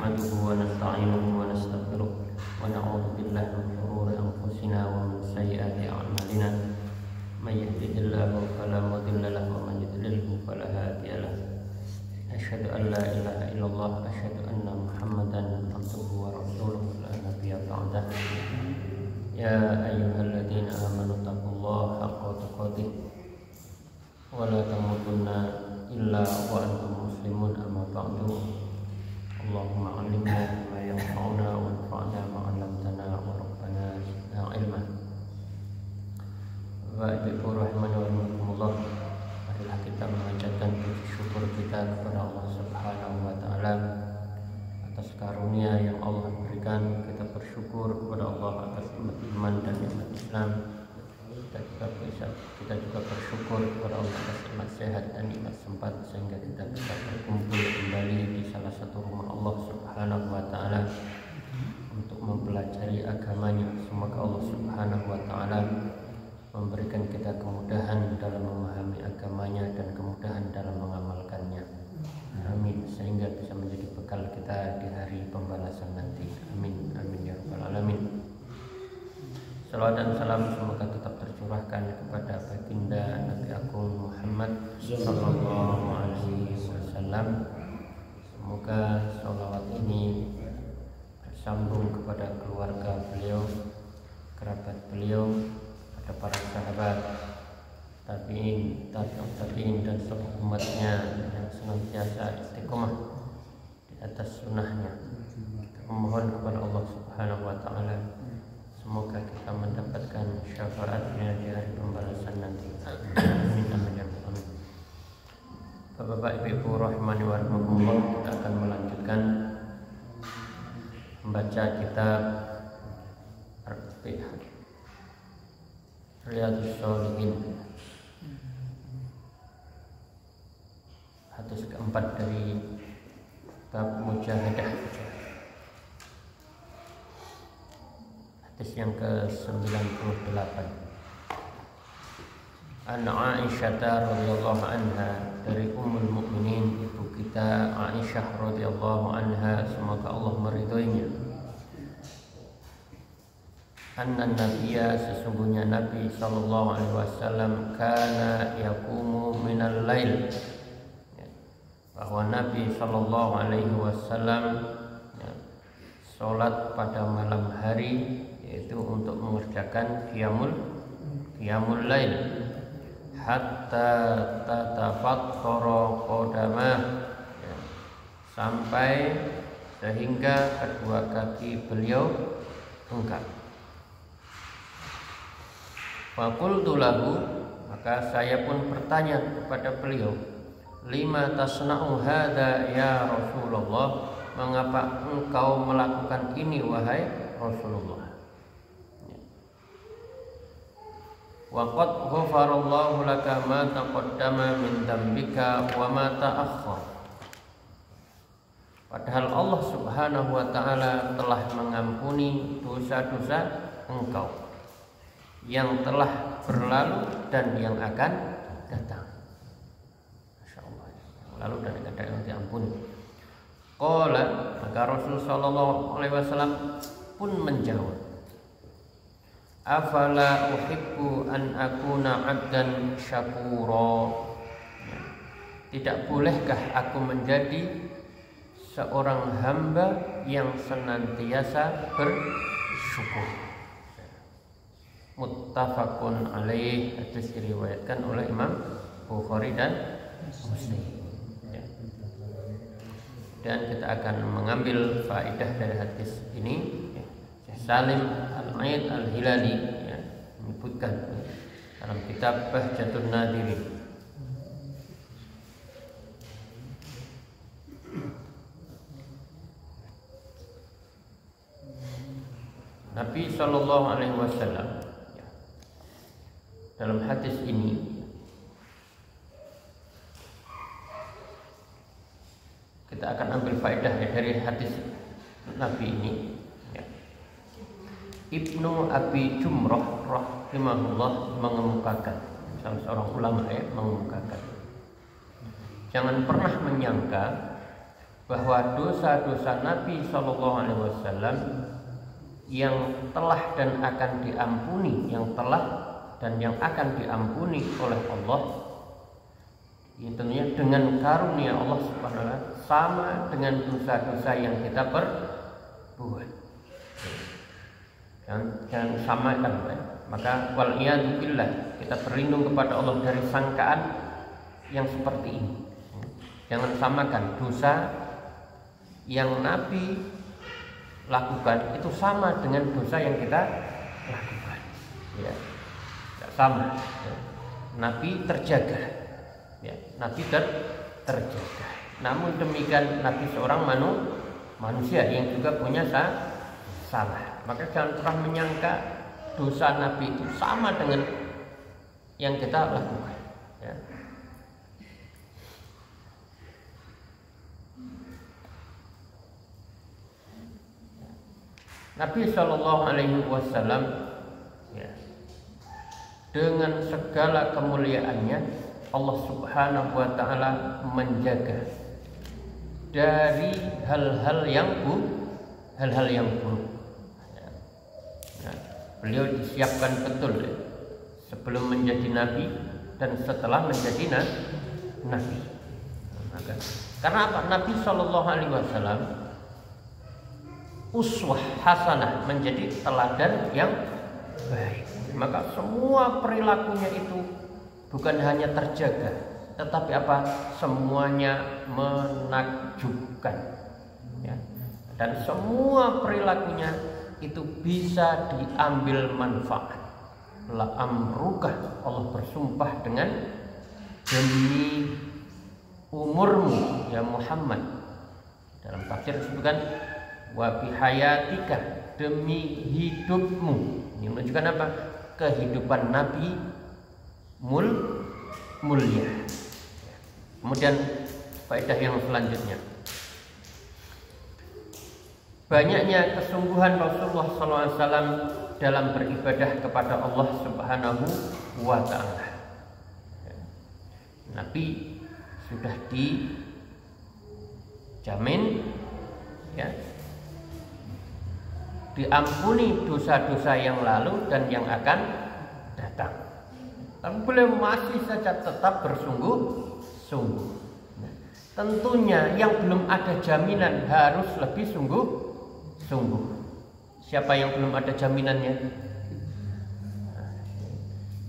نحمده ونستعينه ونستغفره ونعوذ بالله من شرور أنفسنا ومن سيئات أعمالنا من يهده الله فلا مضل له ومن يضلله فلا هادي له أشهد أن لا إله إلا الله أشهد أن محمدا عبده ورسوله لا نبي بعده يا أيها الذين آمنوا اتقوا الله حق تقاته ولا تموتن إلا وأنتم مسلمون أما بعد اللهم علمنا ما ينفعنا وانفعنا ما علمتنا وربنا زدنا علما. Bapak Ibu rahimani wa rahimakumullah, marilah kita memanjatkan puji syukur kita kepada Allah Subhanahu wa taala atas karunia yang Allah berikan. Kita bersyukur kepada Allah atas nikmat iman dan nikmat Islam. Kita juga bersyukur kepada Allah atas nikmat sehat dan nikmat sempat sehingga kita bisa berkumpul kembali di salah satu rumah Allah Subhanahu wa taala untuk mempelajari agamanya. Semoga Allah Subhanahu wa taala memberikan kita kemudahan dalam memahami agamanya dan kemudahan dalam mengamalkannya. Amin. Sehingga bisa menjadi bekal kita di hari pembalasan nanti. Amin. Amin ya rabbal alamin. Salawat dan salam semoga tetap tercurahkan kepada baginda Nabi Agung Muhammad sallallahu alaihi wasallam. Semoga salawat ini bersambung kepada keluarga beliau, kerabat beliau, kepada para sahabat, tabi'in dan seluruh umatnya yang senantiasa istiqomah di atas sunnahnya. Memohon kepada Allah Subhanahu wa taala semoga kita mendapatkan syafaatnya di hari pembalasan nanti. Amin amin ya rabbal alamin. Bapak Ibu rahimani wa rahimakumullah, kita akan melanjutkan membaca kitab Riyadhus Shalihin, hadis keempat dari bab mujahadah. Hadis yang ke-98. An Aisyah radhiyallahu anha, dari Ummul Mukminin ibu kita Aisyah radhiyallahu anha, semoga Allah meridhoinya. Anna nabiyya, sesungguhnya Nabi sallallahu alaihi wasallam, kana yaqumu minal lail, bahwa Nabi sallallahu alaihi wasallam salat pada malam hari, yaitu untuk mengerjakan qiyamul lail, hatta tatafakkara qadamah, sampai sehingga kedua kaki beliau bengkak. Faqultu lahu, maka saya pun bertanya kepada beliau, lima tasna'u hadza ya Rasulullah, mengapa engkau melakukan ini wahai Rasulullah? Wa qad ghafarallahu laka ma taqaddama min dzambika wa ma ta'akhkhar. Padahal Allah Subhanahu wa taala telah mengampuni dosa-dosa engkau yang telah berlalu dan yang akan datang. Masya Allah, yang lalu dan yang akan datang diampuni. Qala, maka Rasul sallallahu alaihi wasallam pun menjawab, afala uhibbu an akuna 'abdan syakura. Tidak bolehkah aku menjadi seorang hamba yang senantiasa bersyukur? Muttafaqun alaih, hadis diriwayatkan oleh Imam Bukhari dan Muslim. Dan kita akan mengambil faedah dari hadis ini. Syekh Salim Al-Aid Al-Hilali menyebutkan dalam kitab Bahjatun Nadirin, Nabi sallallahu alaihi wasallam dalam hadis ini kita akan ambil faedah dari hadis Nabi ini. Ibnu Abi Jumrah rahimahullah mengemukakan, salah seorang ulama mengemukakan, jangan pernah menyangka bahwa dosa-dosa Nabi Shallallahu Alaihi Wasallam yang telah dan akan diampuni, yang telah dan yang akan diampuni oleh Allah, ini tentunya dengan karunia Allah Subhanahu wa Ta'ala, sama dengan dosa-dosa yang kita perbuat. Jangan samakan, maka wal'iyadzubillah, kita berlindung kepada Allah dari sangkaan yang seperti ini. Jangan samakan dosa yang Nabi lakukan itu sama dengan dosa yang kita lakukan, ya, tidak sama. Ya. Nabi terjaga, ya, Nabi terjaga. Namun demikian Nabi seorang manusia yang juga punya salah. Maka jangan pernah menyangka dosa Nabi itu sama dengan yang kita lakukan, ya. Nabi Shallallahu Alaihi Wasallam, ya, dengan segala kemuliaannya Allah Subhanahu Wa Ta'ala menjaga dari hal-hal yang buruk. Ya. Nah, beliau disiapkan betul, ya, sebelum menjadi Nabi dan setelah menjadi Nabi. Nah, karena apa? Nabi Shallallahu Alaihi Wasallam uswah hasanah, menjadi teladan yang baik. Maka semua perilakunya itu bukan hanya terjaga, tetapi apa? Semuanya menakjubkan, ya. Dan semua perilakunya itu bisa diambil manfaat. La amrukah, Allah bersumpah dengan demi umurmu ya Muhammad. Dalam tafsir disebutkan wa bihayatika, demi hidupmu. Ini menunjukkan apa? Kehidupan Nabi mulia. Kemudian faedah yang selanjutnya, banyaknya kesungguhan Rasulullah SAW dalam beribadah kepada Allah Subhanahu wa Ta'ala. Nabi sudah dijamin, ya, diampuni dosa-dosa yang lalu dan yang akan datang. Tapi beliau masih saja tetap bersungguh-sungguh. Nah, tentunya yang belum ada jaminan harus lebih sungguh-sungguh. Siapa yang belum ada jaminannya?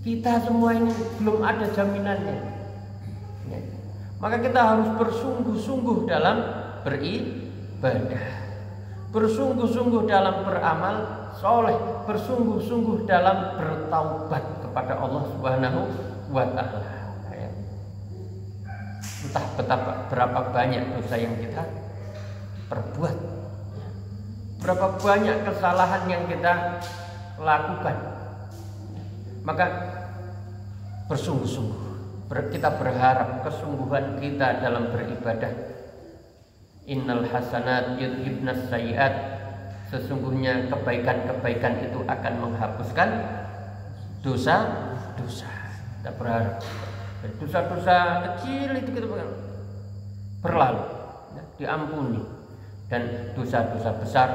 Kita semua ini belum ada jaminannya. Ya. Maka kita harus bersungguh-sungguh dalam beribadah, bersungguh-sungguh dalam beramal soleh, bersungguh-sungguh dalam bertaubat kepada Allah Subhanahu wa Ta'ala. Entah berapa banyak dosa yang kita perbuat, berapa banyak kesalahan yang kita lakukan, maka bersungguh-sungguh kita berharap kesungguhan kita dalam beribadah. Innal hasanat yudhibnas sayyiat, sesungguhnya kebaikan-kebaikan itu akan menghapuskan dosa-dosa. Kita berharap dosa-dosa kecil itu kita berlalu, diampuni, dan dosa-dosa besar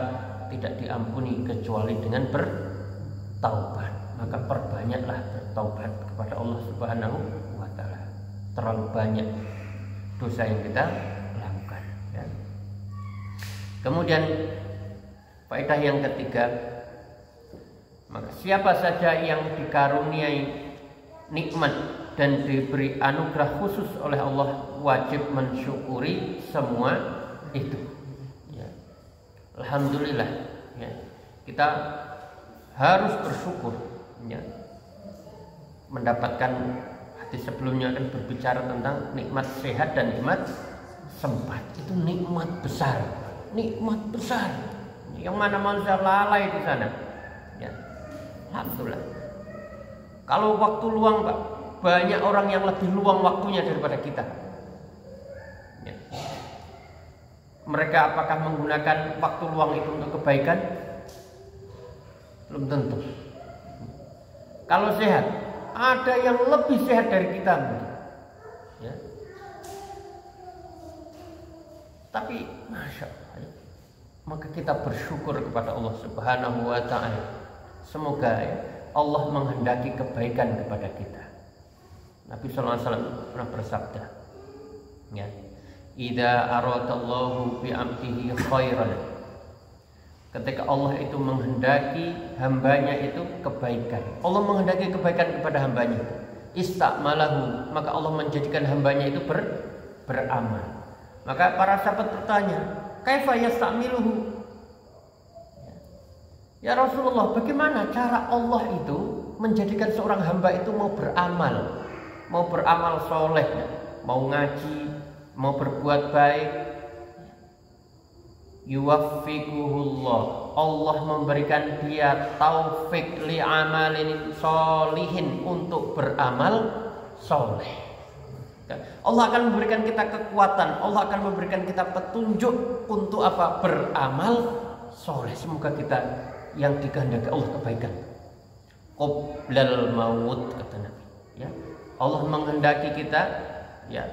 tidak diampuni kecuali dengan bertaubat. Maka perbanyaklah bertaubat kepada Allah Subhanahu wa Ta'ala. Terlalu banyak dosa yang kita lakukan, ya. Kemudian faedah yang ketiga, maka siapa saja yang dikaruniai nikmat dan diberi anugerah khusus oleh Allah wajib mensyukuri semua itu, ya. Alhamdulillah, ya. Kita harus bersyukur, ya. Mendapatkan, hadis sebelumnya akan berbicara tentang nikmat sehat dan nikmat sempat. Itu nikmat besar, nikmat besar yang mana manusia lalai di sana, ya. Alhamdulillah. Kalau waktu luang, Pak, banyak orang yang lebih luang waktunya daripada kita, ya. Mereka apakah menggunakan waktu luang itu untuk kebaikan? Belum tentu. Kalau sehat, ada yang lebih sehat dari kita, ya. Tapi masya Allah, maka kita bersyukur kepada Allah Subhanahu wa Ta'ala. Semoga Allah menghendaki kebaikan kepada kita. Nabi sallallahu alaihi wasallam pernah bersabda, ya, idza aradallahu bi 'abdihi khairan, ketika Allah itu menghendaki hambanya itu kebaikan, Allah menghendaki kebaikan kepada hambanya, istakmalahu, maka Allah menjadikan hambanya itu beramal. Maka para sahabat bertanya, kaifa yastamiluhu? Ya Rasulullah, bagaimana cara Allah itu menjadikan seorang hamba itu mau beramal soleh, mau ngaji, mau berbuat baik? Yuwaffiquhullah, Allah memberikan dia taufik li amalin solihin, untuk beramal soleh. Allah akan memberikan kita kekuatan, Allah akan memberikan kita petunjuk untuk apa? Beramal soleh. Semoga kita yang dikehendaki Allah kebaikan. Qoblal maut, kata Nabi, ya. Allah menghendaki kita, ya,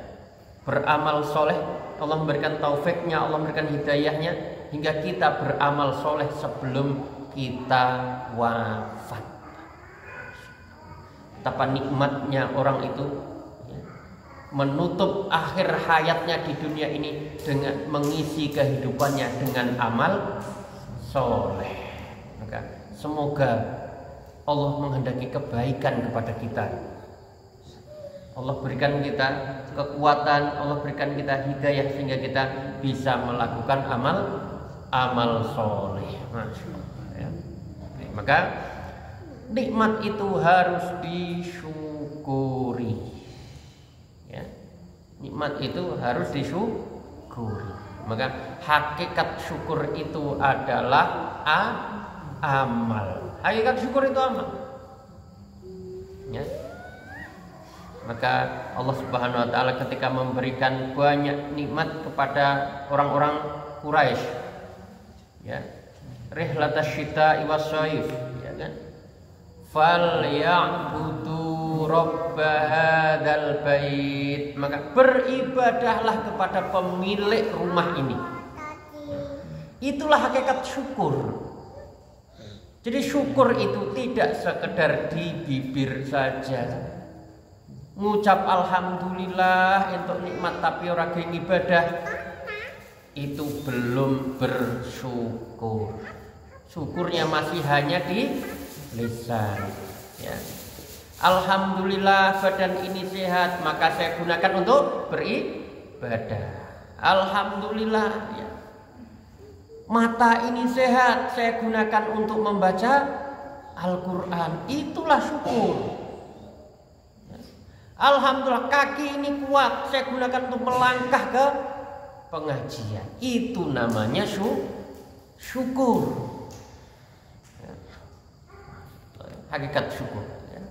beramal soleh. Allah memberikan taufiknya, Allah memberikan hidayahnya, hingga kita beramal soleh sebelum kita wafat. Betapa nikmatnya orang itu, ya, menutup akhir hayatnya di dunia ini dengan mengisi kehidupannya dengan amal soleh. Maka semoga Allah menghendaki kebaikan kepada kita. Allah berikan kita kekuatan, Allah berikan kita hidayah sehingga kita bisa melakukan amal soleh. Masya Allah, ya. Maka nikmat itu harus disyukuri, ya. Nikmat itu harus disyukuri. Maka hakikat syukur itu adalah amal. Hakikat syukur itu amal, ya. Maka Allah Subhanahu wa Ta'ala ketika memberikan banyak nikmat kepada orang-orang Quraisy, ya, rihlatash syita'i was-shaif, ya kan, falyabudu rabb hadzal bait, maka beribadahlah kepada pemilik rumah ini. Itulah hakikat syukur. Jadi syukur itu tidak sekedar di bibir saja, ngucap alhamdulillah untuk nikmat tapi orang yang ibadah, itu belum bersyukur. Syukurnya masih hanya di lisan, ya. Alhamdulillah badan ini sehat, maka saya gunakan untuk beribadah. Alhamdulillah, ya, mata ini sehat, saya gunakan untuk membaca Al-Quran. Itulah syukur. Alhamdulillah kaki ini kuat, saya gunakan untuk melangkah ke pengajian. Itu namanya syukur, ya. Hakikat syukur, ya.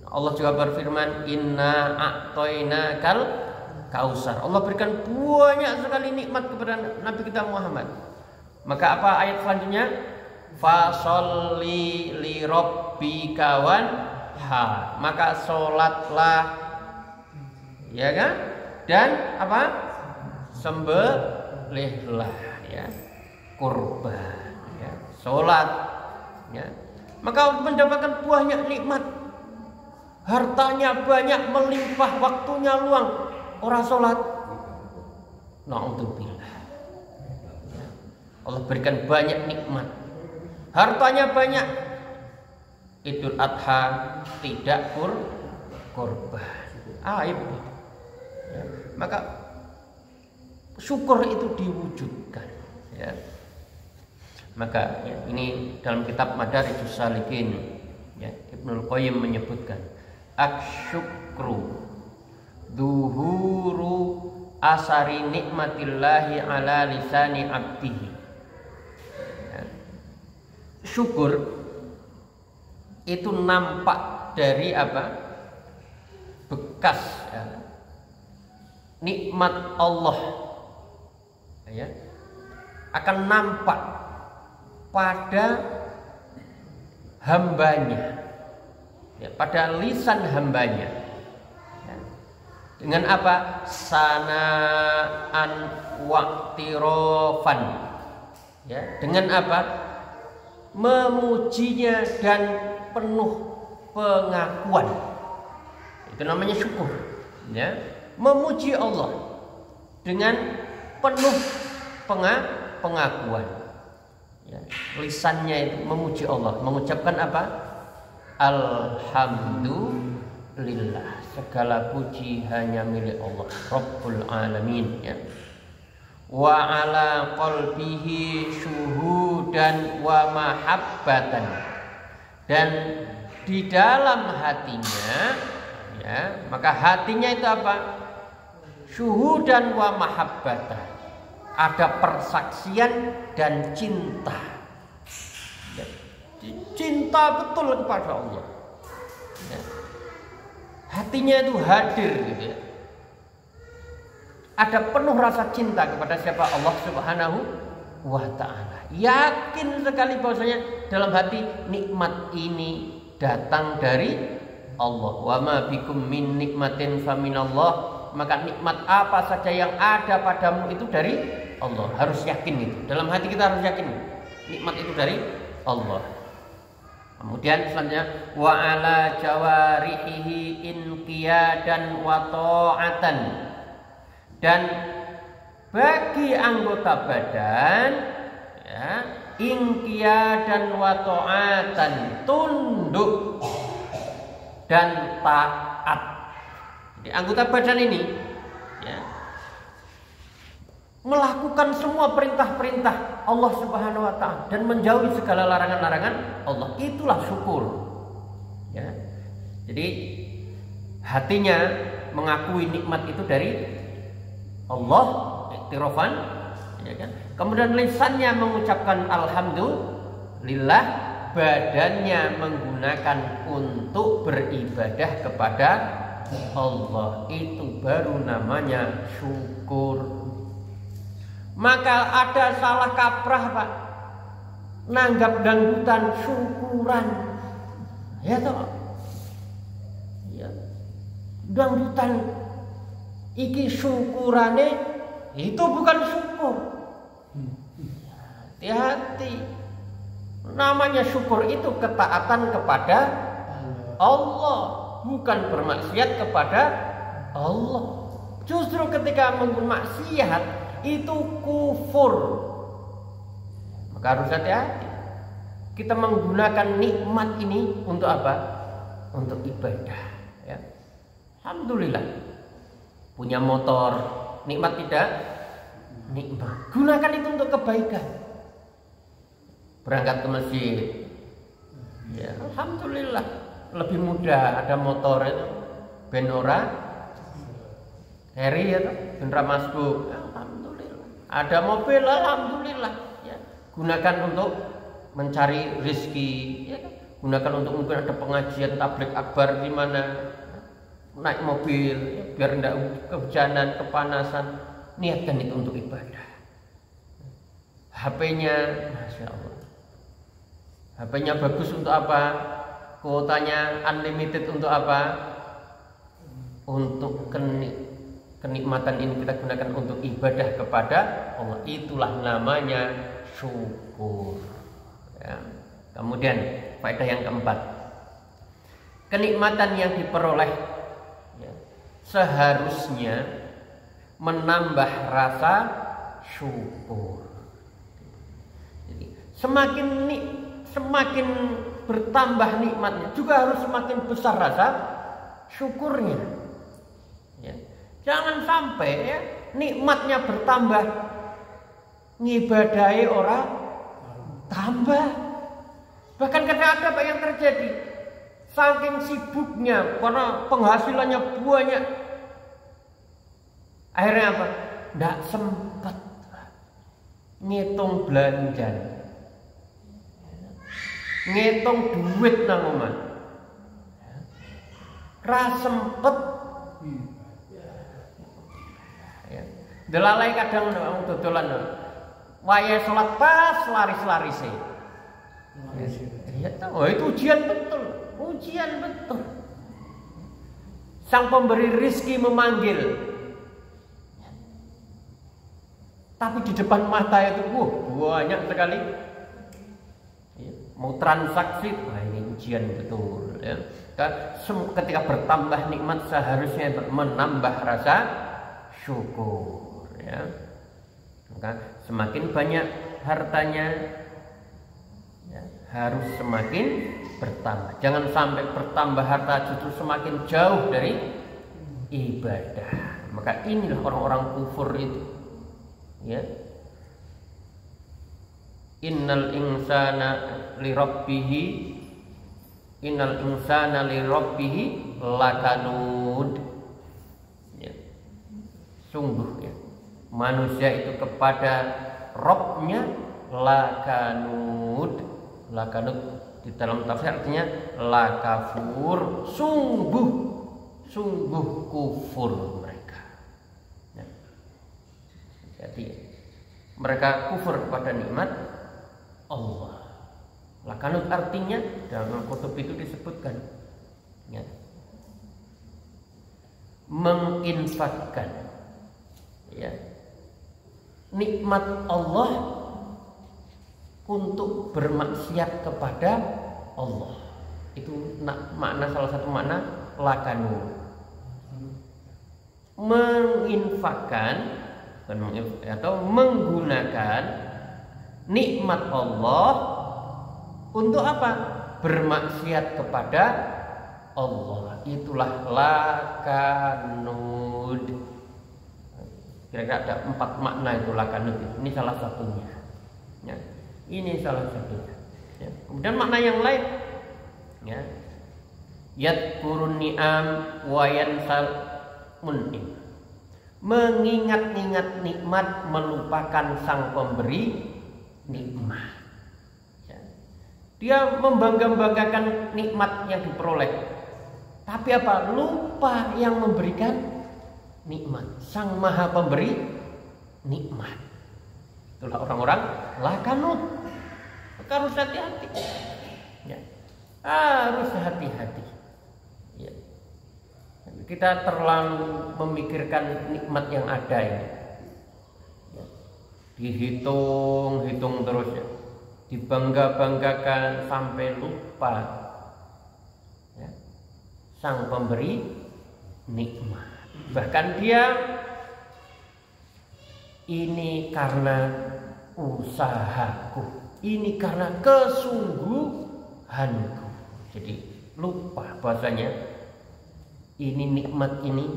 Allah juga berfirman, inna a'toinakal kausar. Allah berikan banyak sekali nikmat kepada Nabi kita Muhammad. Maka apa ayat selanjutnya? Fasholli li rabbika wanhar, maka sholatlah, ya kan, dan apa, sembelihlah, ya, kurban, ya, sholat, ya. Maka mendapatkan banyak nikmat, hartanya banyak melimpah, waktunya luang, orang sholat, na'udzubillah. Allah berikan banyak nikmat, hartanya banyak, Idul Adha tidak kurban, aib, ya. Maka syukur itu diwujudkan, ya. Maka, ya, ini dalam kitab Madarijus Salikin, ya, Ibnul Qayyim menyebutkan asyukru duhuru asari nikmatillahi ala lisani abdihi. Syukur itu nampak dari apa? Bekas, ya, nikmat Allah, ya, akan nampak pada hambanya, ya, pada lisan hambanya, ya. Dengan apa? Sanaan waqtirofan. Ya, dengan apa? Memujinya dan penuh pengakuan. Itu namanya syukur. Ya, memuji Allah dengan penuh pengakuan. Ya, lisannya itu memuji Allah, mengucapkan apa? Alhamdulillah, segala puji hanya milik Allah Rabbul Alamin. Ya. Wa ala qalbihi syuhudan wa mahabbatan, dan di dalam hatinya, ya, maka hatinya itu apa? Syuhudan wa mahabbatan, ada persaksian dan cinta. Cinta betul kepada Allah. Ya. Hatinya itu hadir gitu ya. Ada penuh rasa cinta kepada siapa? Allah Subhanahu wa ta'ala. Yakin sekali bahwasanya dalam hati nikmat ini datang dari Allah. Wa ma bikum min nikmatin faminallah. Maka nikmat apa saja yang ada padamu itu dari Allah. Harus yakin itu. Dalam hati kita harus yakin nikmat itu dari Allah. Kemudian selanjutnya wa ala jawarihi inqiyadan wa ta'atan, dan bagi anggota badan, ya, inqiyadan wa ta'atan, tunduk dan taat. Jadi anggota badan ini, ya, melakukan semua perintah-perintah Allah Subhanahu wa ta'ala dan menjauhi segala larangan-larangan Allah. Itulah syukur. Ya. Jadi hatinya mengakui nikmat itu dari Allah, iktirafan, ya kan? Kemudian lisannya mengucapkan alhamdulillah, badannya menggunakan untuk beribadah kepada Allah. Itu baru namanya syukur. Maka ada salah kaprah, Pak, nanggap dangdutan syukuran, ya toh, ya, dangdutan iki syukurane itu bukan syukur. Hati-hati, namanya syukur itu ketaatan kepada Allah, bukan bermaksiat kepada Allah. Justru ketika bermaksiat itu kufur. Maka harus hati-hati. Kita menggunakan nikmat ini untuk apa? Untuk ibadah, ya. Alhamdulillah. Punya motor, nikmat tidak? Nikmat. Gunakan itu untuk kebaikan. Berangkat ke masjid, ya, alhamdulillah. Lebih mudah ada motor itu, ben ora heri ya, ben ra masbuk. Ada mobil, alhamdulillah, ya. Gunakan untuk mencari rezeki, ya. Gunakan untuk mungkin ada pengajian tabligh akbar di mana, naik mobil, ya, biar tidak kehujanan, kepanasan. Niatkan itu untuk ibadah. HP-nya, masya Allah, HP-nya bagus untuk apa? Kuotanya unlimited untuk apa? Untuk kenikmatan ini kita gunakan untuk ibadah kepada Allah. Itulah namanya syukur, ya. Kemudian faedah yang keempat, kenikmatan yang diperoleh, ya, seharusnya menambah rasa syukur. Jadi, semakin bertambah nikmatnya, juga harus semakin besar rasa syukurnya, ya. Jangan sampai, ya, nikmatnya bertambah, ngibadahi orang tambah. Bahkan kadang ada apa yang terjadi, saking sibuknya karena penghasilannya banyak, akhirnya apa? Tidak sempat ngitung belanja, ngitung duit nang omah, ra sempet. Delalai kadang wong dodolan wayahe salat pas laris-larise. Ya, oh itu ujian betul. Sang pemberi rizki memanggil, tapi di depan mata itu banyak sekali mau transaksi. Wah, ini ujian betul ya. Ketika bertambah nikmat seharusnya menambah rasa syukur ya. Maka semakin banyak hartanya ya, harus semakin bertambah. Jangan sampai bertambah harta justru semakin jauh dari ibadah. Maka inilah orang-orang kufur itu ya. Innal insana lirabbih lakanud ya. Sungguh ya, manusia itu kepada Robnya lakanud. Lakanud di dalam tafsir artinya lakafur, sungguh kufur mereka ya. Jadi mereka kufur kepada nikmat Allah. Lakanut artinya dalam kutub itu disebutkan ya, menginfakkan ya, nikmat Allah untuk bermaksiat kepada Allah. Itu makna, salah satu makna lakanu. Menginfakkan atau menggunakan nikmat Allah untuk apa? Bermaksiat kepada Allah. Itulah lakanud. Kira-kira ada 4 makna itu lakanud. Ini salah satunya ya. Ini salah satunya ya. Kemudian makna yang lain ya, yadkurun ni'am wa yansal mun'im, mengingat-ingat nikmat, melupakan sang pemberi nikmat ya. Dia membangga-banggakan nikmat yang diperoleh, tapi apa? Lupa yang memberikan nikmat, sang maha pemberi nikmat. Itulah orang-orang lakanut. Maka harus hati-hati ya. Harus hati-hati ya. Kita terlalu memikirkan nikmat yang ada ini ya. Dihitung terus ya, dibangga-banggakan sampai lupa ya, sang pemberi nikmat. Bahkan dia ini karena usahaku, ini karena kesungguhanku. Jadi lupa bahasanya ini nikmat ini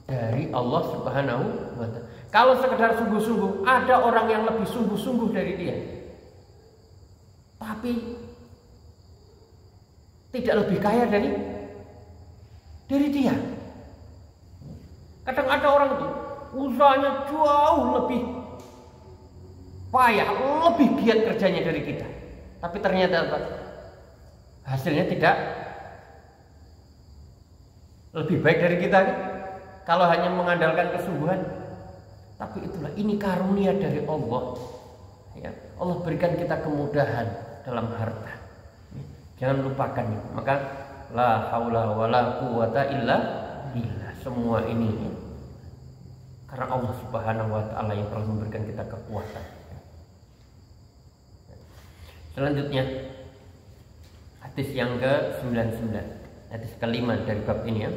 dari Allah Subhanahu wa ta'ala. Kalau sekedar sungguh-sungguh, ada orang yang lebih sungguh-sungguh dari dia, tapi tidak lebih kaya dari dia. Kadang ada orang itu usahanya jauh lebih payah, lebih giat kerjanya dari kita, tapi ternyata apa? Hasilnya tidak lebih baik dari kita kalau hanya mengandalkan kesungguhan. Tapi itulah, ini karunia dari Allah ya. Allah berikan kita kemudahan dalam harta, jangan lupakan. Maka la haula wala quwata illa billah. Semua ini karena Allah Subhanahu wa ta'ala yang telah memberikan kita kekuatan. Selanjutnya hadis yang ke-99, hadis kelima dari bab ini ya.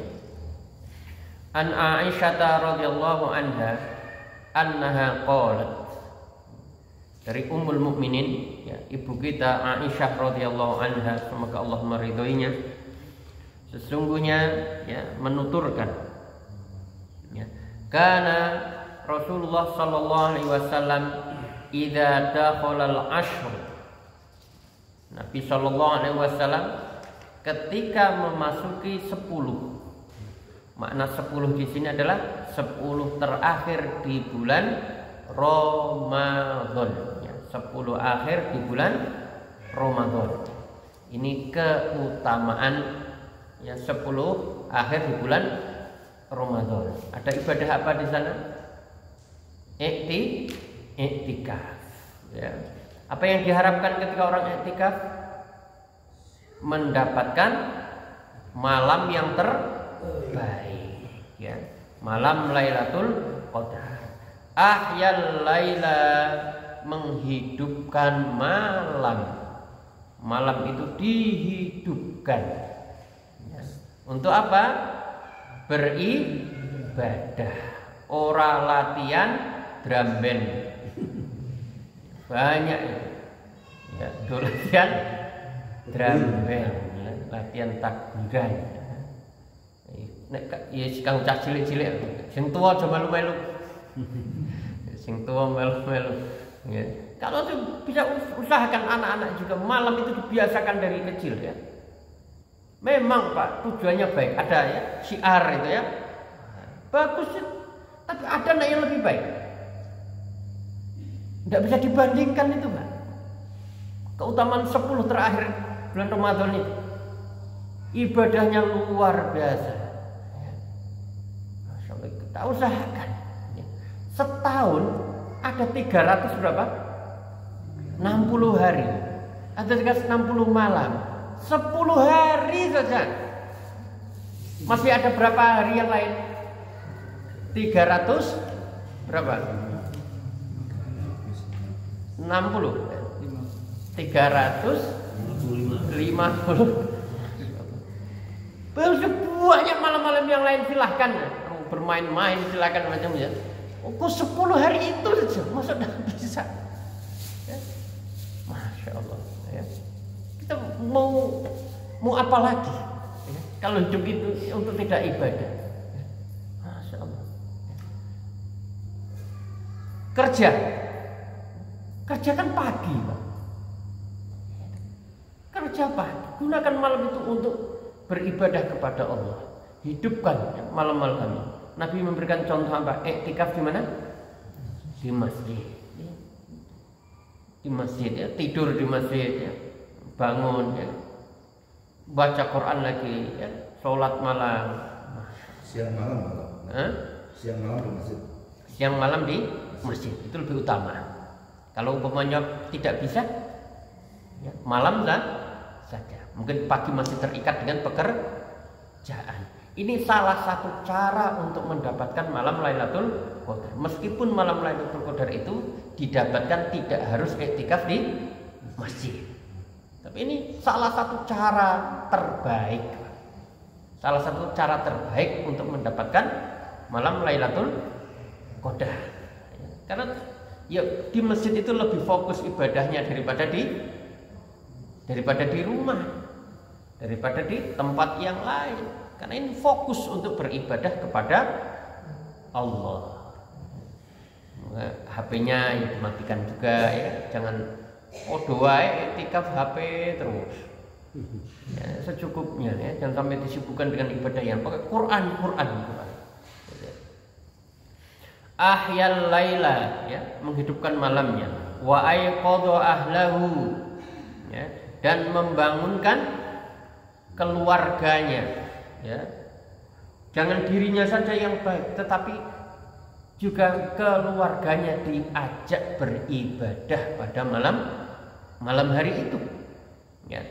An Aisyah radhiyallahu anha annaha qalat, dari Ummul Mukminin ya, ibu kita Aisyah radhiyallahu anha, semoga Allah meridhoinya, sesungguhnya ya, menuturkan ya, karena Rasulullah sallallahu alaihi wasallam idza dakhala al-ashr, Nabi sallallahu alaihi wasallam ketika memasuki 10. Makna 10 di sini adalah 10 terakhir di bulan Ramadan ya, 10 akhir di bulan Ramadan. Ini keutamaan ya, 10 akhir di bulan Ramadan. Ada ibadah apa di sana? Iktikaf ya. Apa yang diharapkan ketika orang iktikaf? Mendapatkan malam yang terbaik ya. Malam Lailatul Qadar. Ahyal laila, menghidupkan malam. Malam itu dihidupkan ya. Untuk apa? Beribadah. Ora latihan drum band. Banyak itu ya, latihan drum band ya. Latihan takbiran. Nek ya kang cah cilik-cilik sing tuwa aja melu-melu. Sing tuwa melu-melu ya. Kalau bisa usahakan anak-anak juga malam itu dibiasakan dari kecil ya. Memang Pak tujuannya baik, ada ya syiar itu ya. Bagus ya. Tapi ada yang lebih baik. Tidak bisa dibandingkan itu Pak. Keutamaan 10 terakhir bulan Ramadan itu. Ibadahnya luar biasa. Kita usahakan setahun ada 300 berapa? 60 hari atau 60 malam, 10 hari saja. Masih ada berapa hari yang lain? 300 berapa? 60 350. Banyak malam-malam yang lain, silahkan bermain-main, silakan macamnya. Kok 10 hari itu saja, masa tidak bisa? Ya. Masya Allah. Ya. Kita mau apa lagi? Ya. Kalau hidup itu untuk tidak ibadah. Ya. Masya Allah. Ya. Kerja kan pagi, Pak. Kerja pagi. Gunakan malam itu untuk beribadah kepada Allah. Hidupkan malam-malam. Nabi memberikan contoh apa? Iktikaf di mana? Di masjid. Di masjid ya, tidur di masjid ya. Bangun ya. Baca Quran lagi ya, sholat malam. Siang malam Pak. Siang malam di masjid. Siang malam di masjid itu lebih utama. Kalau umpamanya tidak bisa ya, malam saja. Mungkin pagi masih terikat dengan pekerjaan. Ini salah satu cara untuk mendapatkan malam Lailatul Qadar. Meskipun malam Lailatul Qadar itu didapatkan tidak harus iktikaf di masjid. Tapi ini salah satu cara terbaik. Salah satu cara terbaik untuk mendapatkan malam Lailatul Qadar. Karena ya di masjid itu lebih fokus ibadahnya daripada di rumah, daripada di tempat yang lain. Karena ini fokus untuk beribadah kepada Allah. HP-nya ya dimatikan juga ya. Jangan doa iktikaf HP terus. Ya, secukupnya ya. Jangan sampai disibukkan dengan ibadah yang pakai Quran gitu Pak. Ahyal laila ya, menghidupkan malamnya. Wa ayqadha ahlahu ya, dan membangunkan keluarganya. Ya, jangan dirinya saja yang baik, tetapi juga keluarganya diajak beribadah pada malam hari itu. Ya,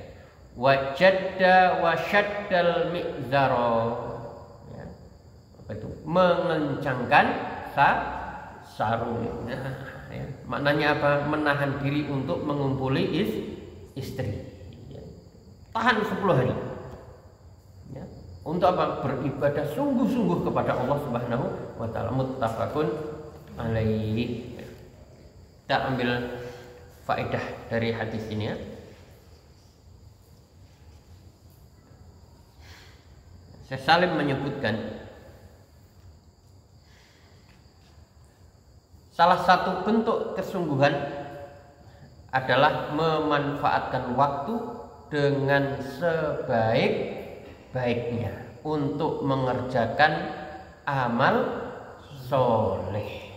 wajadda wasyaddal mi'zara. Ya, apa itu? Mengencangkan sarung. Ya, maknanya apa? Menahan diri untuk mengumpuli istri. Ya, tahan 10 hari. Ya. Untuk apa? Beribadah sungguh-sungguh kepada Allah Subhanahu wa taala. Muttafaqun alaihi. Kita ambil faedah dari hadis ini ya. Syekh Salim menyebutkan salah satu bentuk kesungguhan adalah memanfaatkan waktu dengan sebaik-baiknya untuk mengerjakan amal soleh.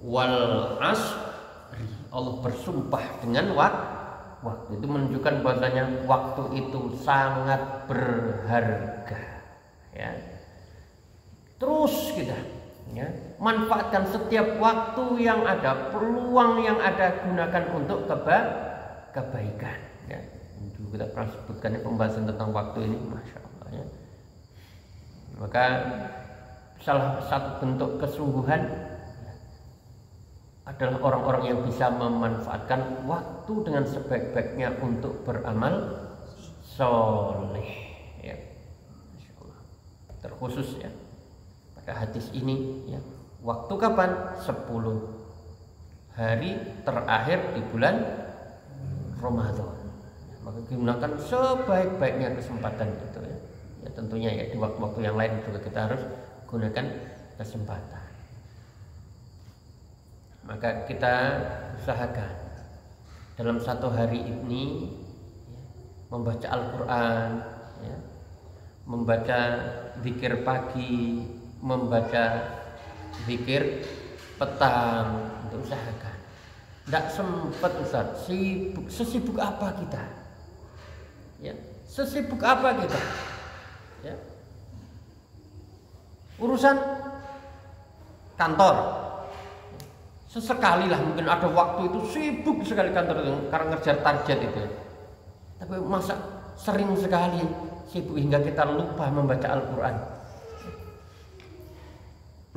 Wal asri, Allah bersumpah dengan waktu. Itu menunjukkan bahwasanya waktu itu sangat berharga. Ya. Terus kita ya, manfaatkan setiap waktu yang ada, peluang yang ada, gunakan untuk kebaikan. Ya. Kita pernah sebutkan pembahasan tentang waktu ini, masya Allah. Ya. Maka salah satu bentuk kesungguhan adalah orang-orang yang bisa memanfaatkan waktu dengan sebaik-baiknya untuk beramal soleh, ya. Terkhusus ya pada hadis ini ya, waktu kapan? 10 hari terakhir di bulan Ramadan. Maka gunakan sebaik-baiknya kesempatan itu ya. Ya tentunya ya di waktu-waktu yang lain juga kita harus gunakan kesempatan. Maka kita usahakan dalam satu hari ini ya, membaca Al-Quran ya, membaca zikir pagi, membaca zikir petang, untuk usahakan. Tidak sempat Ustaz, sesibuk apa kita? Ya, sesibuk apa kita? Ya. Urusan kantor. Sesekali lah mungkin ada waktu itu sibuk sekali kantor itu karena ngejar target itu. Tapi masa sering sekali sibuk hingga kita lupa membaca Al-Quran,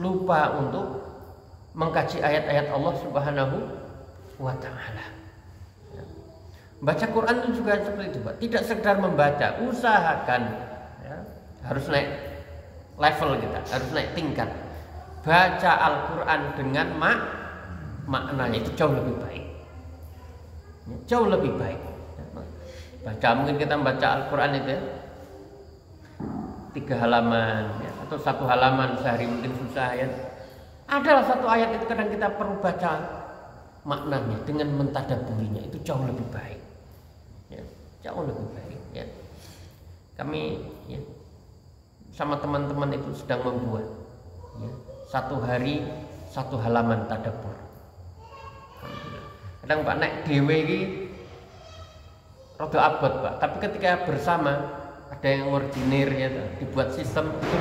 lupa untuk mengkaji ayat-ayat Allah Subhanahu wa Ta'ala. Baca Quran itu juga seperti itu, Pak. Tidak sekedar membaca, usahakan ya, harus naik level kita, harus naik tingkat. Baca Al-Quran dengan maknanya itu jauh lebih baik, jauh lebih baik. Baca mungkin kita membaca Al-Quran itu ya, 3 halaman ya, atau 1 halaman sehari mungkin susah ya. Adalah satu ayat itu kadang kita perlu baca maknanya dengan mentadaburinya, itu jauh lebih baik ya, jauh lebih baik ya. Kami ya, sama teman-teman itu sedang membuat ya, 1 hari 1 halaman tadabbur. Kadang Pak naik dewe ini rada abot Pak, tapi ketika bersama ada yang ordinir ya, dibuat sistem itu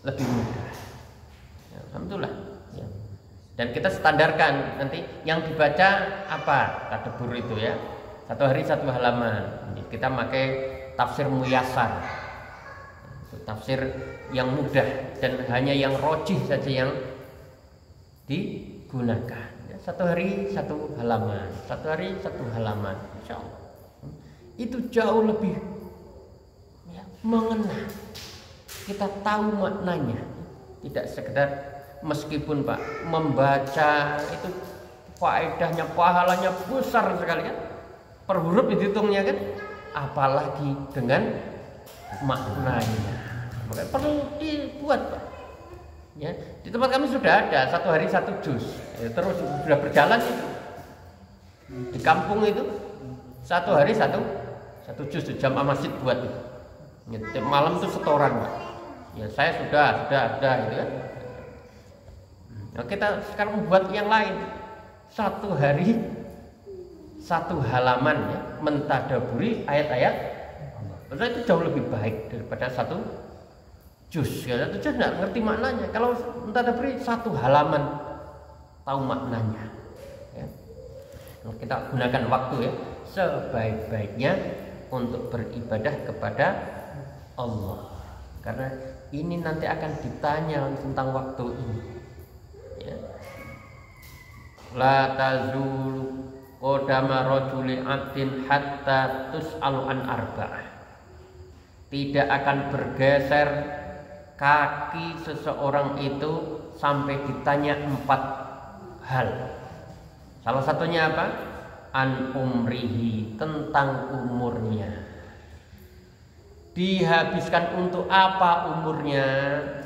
lebih mudah ya, alhamdulillah ya. Dan kita standarkan nanti yang dibaca apa tadabbur itu ya, 1 hari 1 halaman. Kita pakai tafsir Muyassar, itu tafsir yang mudah dan hanya yang rojih saja yang digunakan. 1 hari 1 halaman, 1 hari 1 halaman, insya Allah. Itu jauh lebih ya, mengena. Kita tahu maknanya, tidak sekedar meskipun Pak membaca itu faedahnya, pahalanya besar sekali kan, per huruf dihitungnya kan, apalagi dengan maknanya. Maka perlu dibuat Pak. Ya, di tempat kami sudah ada 1 hari 1 juz ya, terus sudah berjalan itu di kampung itu 1 hari 1 juz di jamaah masjid buat itu ya, malam itu setoran Pak ya, saya sudah gitu kan. Nah, kita sekarang membuat yang lain 1 hari 1 halaman ya, mentadaburi ayat-ayat Allah. Itu jauh lebih baik daripada 1 juz ya, 1 juz nggak ngerti maknanya. Kalau entah beri 1 halaman tahu maknanya ya. Kita gunakan waktu ya sebaik-baiknya untuk beribadah kepada Allah, karena ini nanti akan ditanya tentang waktu ini ya. La tazulu qadama rajuli 'abdin hatta tus'alu an arba'ah. Tidak akan bergeser kaki seseorang itu sampai ditanya 4 hal. Salah satunya apa? An umrihi, tentang umurnya. Dihabiskan untuk apa umurnya,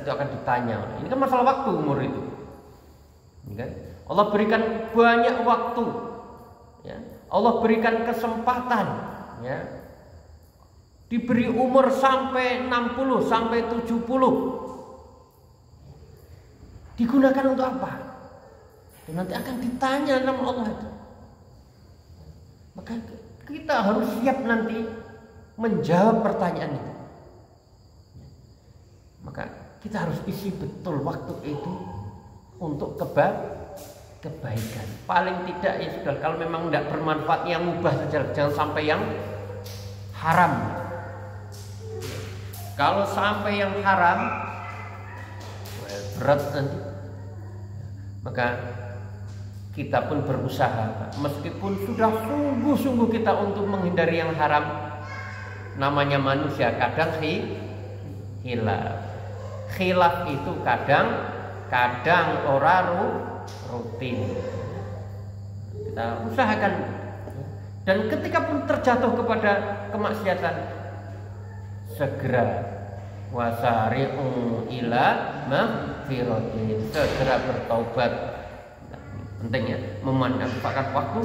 itu akan ditanya. Ini kan masalah waktu umur itu. Ini kan? Allah berikan banyak waktu. Ya. Allah berikan kesempatan. Ya. Diberi umur sampai 60, sampai 70. Digunakan untuk apa? Dan nanti akan ditanya sama Allah itu. Maka kita harus siap nanti menjawab pertanyaan itu. Maka kita harus isi betul waktu itu untuk kebaikan. Paling tidak ya sudah, kalau memang tidak bermanfaat yang mubah saja, jangan sampai yang haram. Kalau sampai yang haram, berat nanti. Maka kita pun berusaha, meskipun sudah sungguh-sungguh kita untuk menghindari yang haram. Namanya manusia kadang khilaf. Khilaf itu kadang ora rutin. Kita usahakan, dan ketika pun terjatuh kepada kemaksiatan, segera wasari'u ila maghfiratin, segera bertaubat. Penting ya, memanfaatkan waktu.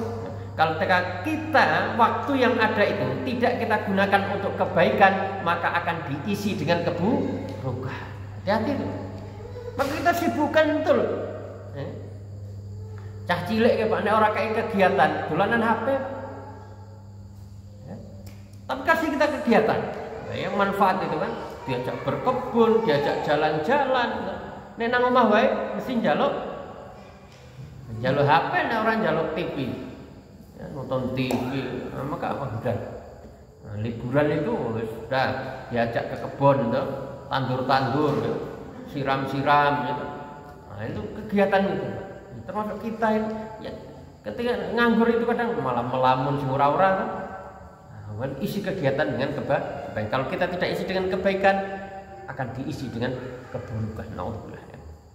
Kalau kita waktu yang ada itu tidak kita gunakan untuk kebaikan, maka akan diisi dengan keburukan. Hati-hati. Maka kita sibukkan betul. Cah cilik kayak Pak nek ora kayak kegiatan, dolanan HP. Ya. Tapi kasih kita kegiatan. Yang manfaat itu kan, diajak berkebun, diajak jalan-jalan. Nek nang omah wae mesti njaluk HP, nek orang njaluk TV. Ya, nonton TV, maka udah liburan itu sudah diajak ke kebun itu, tandur-tandur, siram-siram gitu. Nah itu kegiatan itu, termasuk kita ini, ya, ketika nganggur itu kadang malah melamun semurah-urah kan. Nah, isi kegiatan dengan kebaikan. Kalau kita tidak isi dengan kebaikan, akan diisi dengan keburukan. Naudzubillah.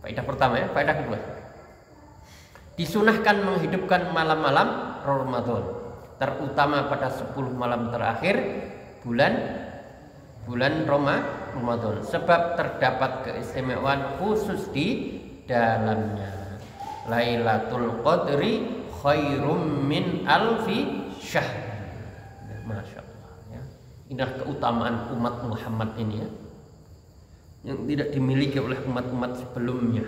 Faedah pertama ya, faedah kedua. Disunahkan menghidupkan malam-malam Ramadan, terutama pada 10 malam terakhir bulan Ramadan, sebab terdapat keistimewaan khusus di dalamnya. Lailatul Qadri khairum min alfi syahr. Masya Allah ya. Inilah keutamaan umat Muhammad ini ya, yang tidak dimiliki oleh umat-umat sebelumnya.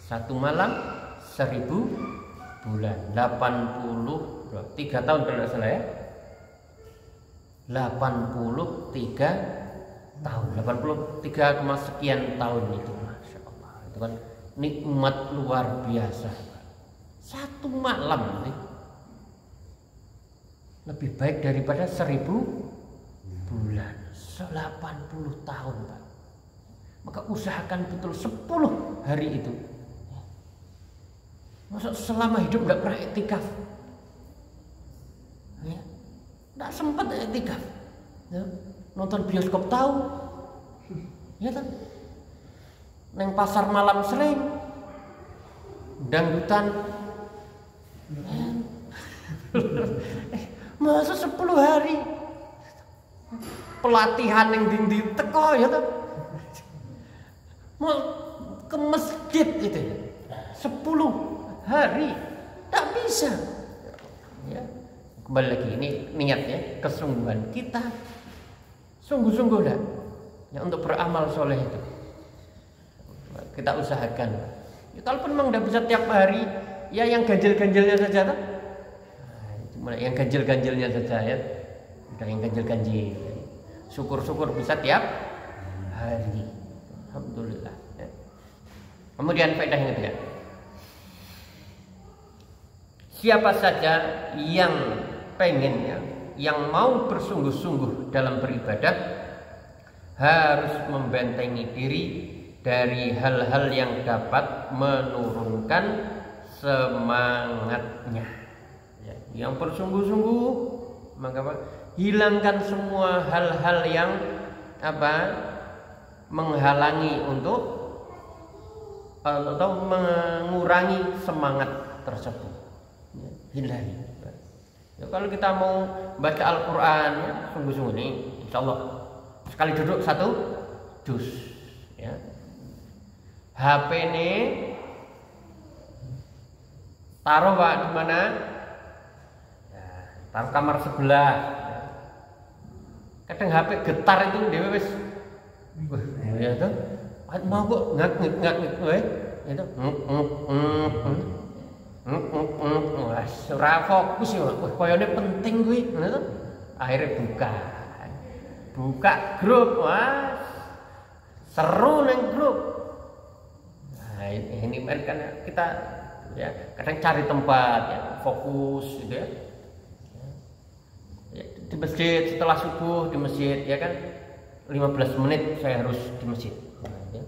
Satu malam 1000 bulan, 83 tahun kalau tidak salah ya, 83 tahun, 83, sekian tahun itu, Masya Allah. Itu kan nikmat luar biasa. Satu malam nih, lebih baik daripada 1000 bulan, 80 tahun Pak. Maka usahakan betul 10 hari itu. Masa selama hidup nggak pernah iktikaf, ya, nggak sempat iktikaf, ya. Nonton bioskop tahu, ya kan, neng pasar malam sering, dangdutan, ya. Masa 10 hari pelatihan yang dindi teko ya kan, mau ke masjid itu 10 hari tak bisa ya. Kembali lagi, ini niatnya, kesungguhan kita sungguh-sungguh dah ya, untuk beramal soleh itu kita usahakan ya. Kalaupun memang tidak bisa tiap hari ya, yang ganjil-ganjilnya saja tak? Nah, yang ganjil-ganjilnya saja ya, udah yang ganjil-ganjil, syukur-syukur bisa tiap hari, alhamdulillah ya. Kemudian faedah yang ketiga, siapa saja yang pengen ya, yang mau bersungguh-sungguh dalam beribadah, harus membentengi diri dari hal-hal yang dapat menurunkan semangatnya ya. Yang bersungguh-sungguh, maka hilangkan semua hal-hal yang menghalangi untuk atau mengurangi semangat tersebut. Hindari. Ya, kalau kita mau baca Al-Quran ya, sungguh-sungguh nih, insya Allah sekali duduk 1 juz ya. HP ini taruh Pak di mana? Ya, taruh kamar sebelah. Ya. Kadang HP getar itu dewe wis. Ya tuh. Mau kok ngak-ngak kowe. Itu ora fokus ya, koyone penting kuwi, ngono to. Akhirnya buka grup, wah seru neng grup. Nah ini kan kita ya kadang cari tempat ya, fokus gitu ya. Di masjid setelah subuh di masjid ya kan, 15 menit saya harus di masjid. Ya.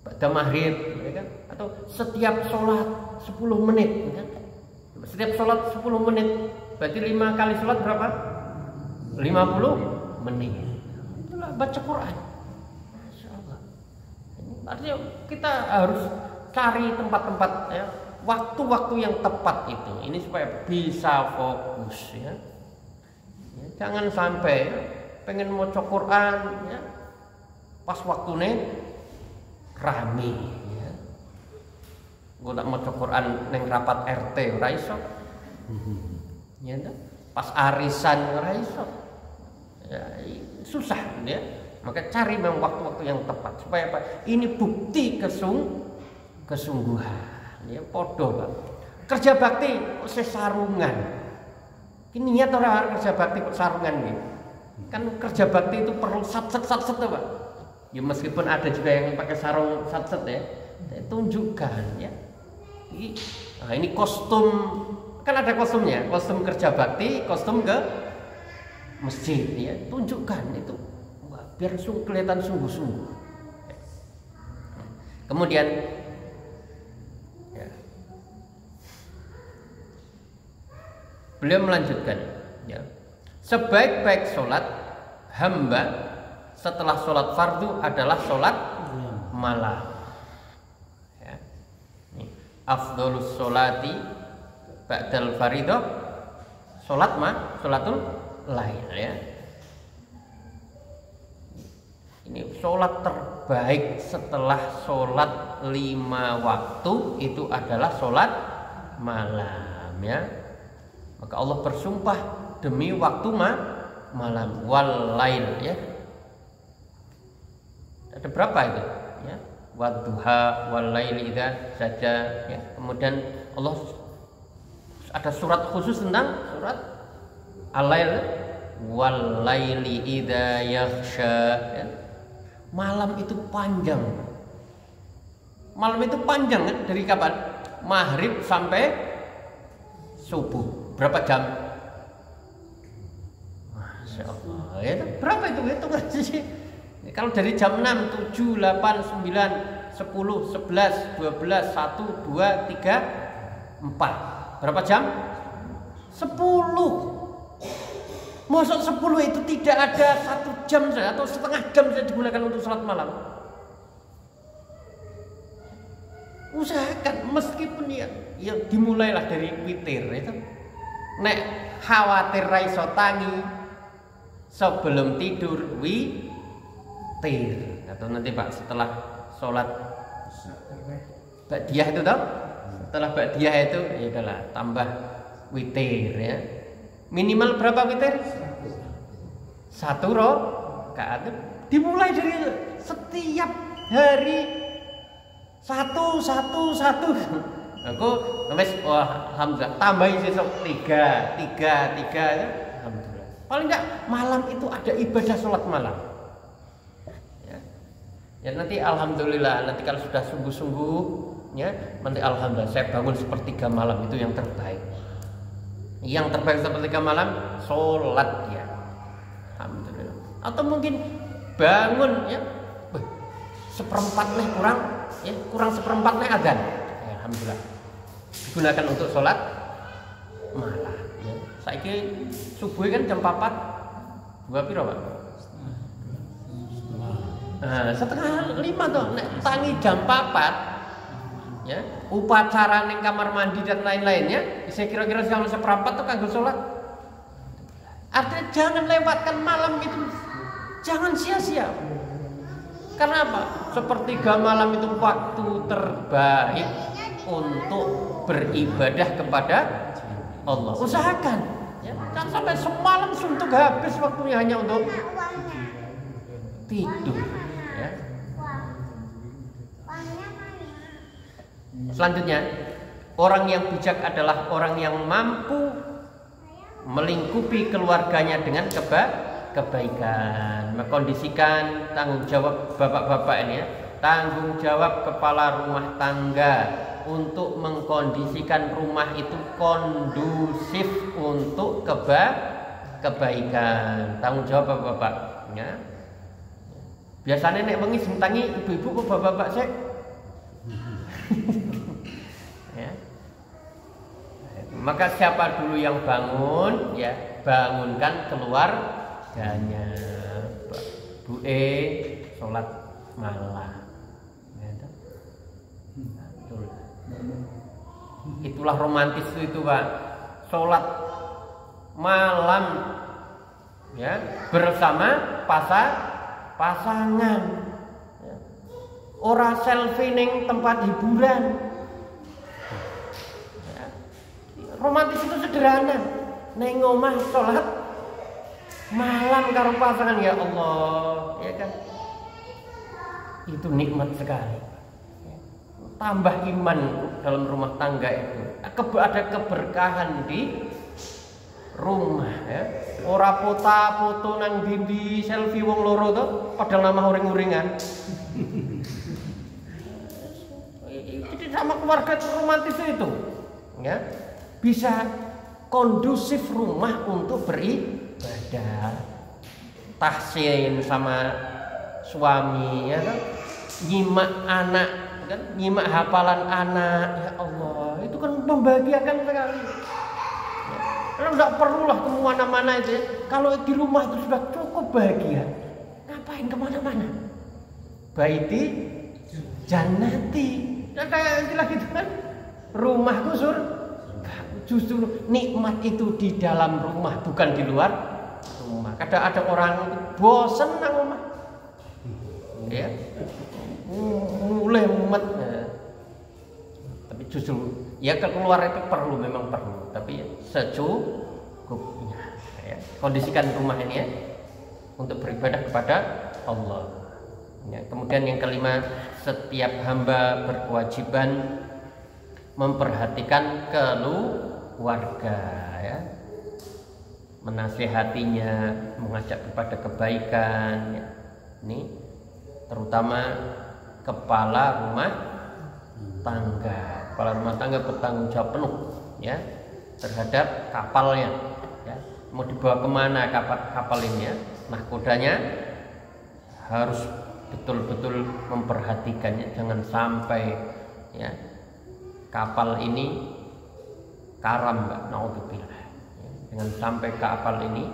Pada maghrib, ya kan? Atau setiap sholat 10 menit. Ya. Setiap sholat 10 menit. Berarti 5 kali sholat berapa? 50 menit. Itulah baca Quran. Masya Allah. Artinya kita harus cari tempat-tempat, ya, waktu-waktu yang tepat itu. Ini supaya bisa fokus, ya. Ya, jangan sampai pengen mau Quran, ya, pas waktunya rame, ya. Gue tak mau Quran neng rapat RT ora iso, ya, pas arisan ora iso, ya, susah, ya. Maka cari memang waktu-waktu yang tepat supaya apa? Ini bukti kesungguhan, ya, podo Pak. Kerja bakti kok sarungan. Ini niat orang kerja bakti kok sarungan gitu. Kan kerja bakti itu perlu satset Pak. Ya meskipun ada juga yang pakai sarung satset, ya. Tunjukkan, ya. Ini kostum, kan ada kostumnya, kostum kerja bakti, kostum ke masjid, ya. Tunjukkan itu. Biar kelihatan sungguh-sungguh. Kemudian, ya, beliau melanjutkan, ya, sebaik-baik sholat hamba setelah sholat fardu adalah sholat malam. Ya. Afdholus sholati ba'dal faridah sholatul lail, ya. Ini sholat terbaik setelah sholat 5 waktu itu adalah sholat malam, ya. Maka Allah bersumpah demi waktu malam wal lail, ya. Ada berapa itu, ya? Wadduha wal lail idza saja, ya. Kemudian Allah ada surat khusus tentang surat al-lail, wal laili idza yaghsha, ya. Malam itu panjang. Malam itu panjang, kan? Dari kapan? Maghrib sampai subuh. Berapa jam? Masya Allah. Ya, berapa itu? Hitung aja sih. Kalau dari jam 6, 7, 8, 9, 10, 11, 12, 1, 2, 3, 4. Berapa jam? 10. Masuk 10 itu tidak ada 1 jam saja atau setengah jam saja digunakan untuk sholat malam. Usahakan meskipun ya dimulailah dari witir itu. Nek khawatir raiso tangi sebelum tidur witir. Atau nanti Pak setelah sholat ba'diyah itu toh. Setelah ba'diyah itu ya udahlah tambah witir, ya. Minimal berapa witir? 1 rakaat. Dimulai dari setiap hari 1. Aku nulis wah alhamdulillah tambahin sesuk 3 ya. Alhamdulillah. Paling enggak malam itu ada ibadah sholat malam. Ya. Ya nanti alhamdulillah nanti kalau sudah sungguh-sungguh, ya, nanti alhamdulillah saya bangun sepertiga malam itu yang terbaik. Yang terbaik sepertiga malam sholat, ya. Alhamdulillah. Atau mungkin bangun, ya, seperempat nih kurang seperempat nih adzan, ya, alhamdulillah digunakan untuk sholat malam, ya. Saiki subuh kan jam 4 dua piro Pak? Setengah 5 tuh nek tangi jam 4, ya, upacara ning kamar mandi dan lain-lainnya bisa kira-kira jam 1/4 tuh kanggo sholat. Artinya jangan lewatkan malam itu, jangan sia-sia. Karena apa? Sepertiga malam itu waktu terbaik untuk beribadah kepada Allah. Usahakan, ya, jangan sampai semalam suntuk habis waktunya hanya untuk tidur, ya. Selanjutnya, orang yang bijak adalah orang yang mampu melingkupi keluarganya dengan kebaikan, mengkondisikan tanggung jawab bapak-bapak ini, ya, tanggung jawab kepala rumah tangga untuk mengkondisikan rumah itu kondusif untuk kebaikan. Tanggung jawab bapak-bapak, ya. Biasanya nek wengi sentangi ibu-ibu kok bapak-bapak sik. Ya. Maka siapa dulu yang bangun, ya bangunkan keluarganya. Bu sholat malam. Itulah romantis itu Pak. Sholat malam ya bersama pasangan. Ya. Ora selfie ning tempat hiburan. Ya. Romantis itu sederhana. Neng omah sholat malam karo pasangan, ya Allah, ya kan? Itu nikmat sekali. Tambah iman dalam rumah tangga itu. Ada keberkahan di rumah ya. Ora foto nang dindi selfie wong loro to padahal nama uring-uringan. Jadi sama keluarga romantis itu ya. Bisa kondusif rumah untuk beribadah. Tahsin sama suami ya kan. Nyimak anak kan, nyimak hafalan anak, ya Allah, itu kan membahagiakan sekali. Ya. Enggak perlulah kemana-mana itu ya. Kalau di rumah itu sudah cukup bahagia, ngapain kemana-mana? Baiti jannati, ya kayak istilah gitu kan. Rumahku justru nikmat itu di dalam rumah, bukan di luar rumah. Kadang ada orang bosen nang rumah, ya. Mulai mumet ya. Tapi justru ya keluar itu memang perlu, tapi secukupnya ya. Kondisikan rumah ini ya untuk beribadah kepada Allah ya. Kemudian yang kelima, setiap hamba berkewajiban memperhatikan keluarga ya, menasihatinya, mengajak kepada kebaikan ya. Ini terutama kepala rumah tangga bertanggung jawab penuh ya terhadap kapalnya ya. Mau dibawa kemana kapal ini ya, nahkodanya harus betul-betul memperhatikannya, jangan sampai ya kapal ini karam, naudzubillah ya. Jangan sampai kapal ini